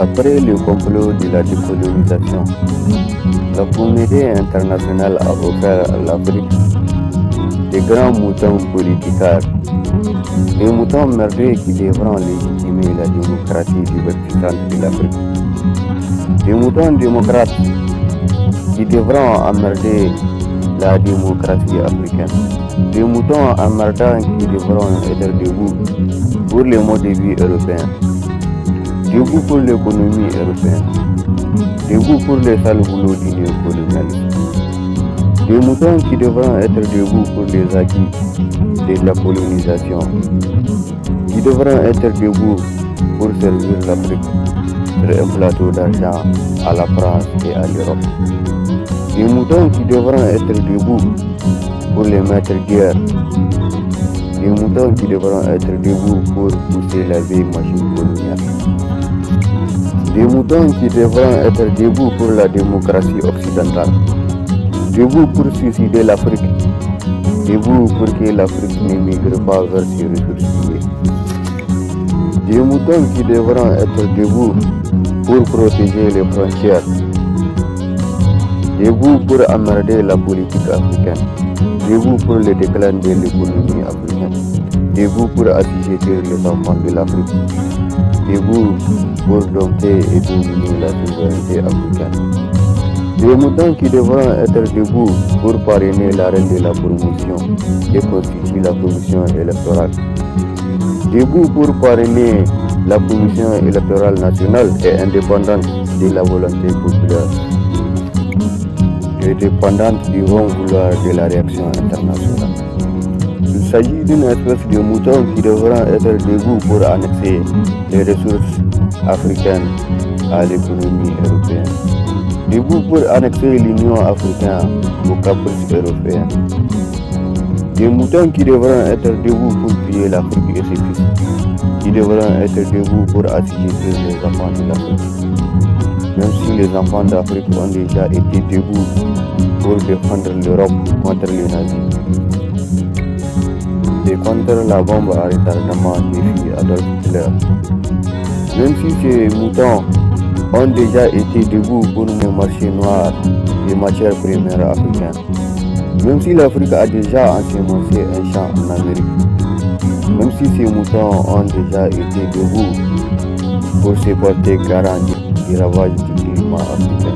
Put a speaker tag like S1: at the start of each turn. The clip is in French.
S1: Après le complot de la décolonisation, la communauté internationale a offert à l'Afrique des grands moutons politiques, des moutons merveilleux qui devront légitimer la démocratie divertissante de l'Afrique, des moutons démocrates qui devront emmerder la démocratie africaine, des moutons emmerdants qui devront être debout pour le mode de vie européen, debout pour l'économie européenne, debout pour les sales boulots du néocolonialisme, des moutons qui devront être debout pour les acquis de la colonisation, qui devront être debout pour servir l'Afrique sur un plateau d'argent à la France et à l'Europe. Des moutons qui devront être debout pour les maîtres guerre. Des moutons qui devront être debout pour pousser la vieille machine coloniale. Des moutons qui devront être debout pour la démocratie occidentale. Debout pour suicider l'Afrique. Debout pour que l'Afrique ne migre pas vers ses ressources liées. Des moutons qui devront être debout pour protéger les frontières. Debout pour emmerder la politique africaine. Debout pour le déclin de l'économie africaine. Debout pour assujettir les enfants de l'Afrique. Debout pour dompter et dominer la souveraineté africaine. Des moutons qui devront être debout pour parrainer la reine de la promotion et constituer la commission électorale. Debout pour parrainer la commission électorale nationale et indépendante de la volonté populaire, et dépendante du bon vouloir de la réaction internationale. Il s'agit d'une espèce de mouton qui devront être debout pour annexer les ressources africaines à l'économie européenne. Debout pour annexer l'Union africaine aux caprices européens. Des moutons qui devront être debout pour piller l'Afrique et ses fils, qui devront être debout pour assujettir les enfants de l'Afrique. Même si les enfants d'Afrique ont déjà été debout pour défendre l'Europe contre les nazis et contre la bombe à retardement défi Adolf Hitler. Même si ces moutons ont déjà été debout pour le marché noir des matières premières africaines. Même si l'Afrique a déjà ensemencé un champ en Amérique. Même si ces moutons ont déjà été debout pour se porter garant du ravage du climat africain.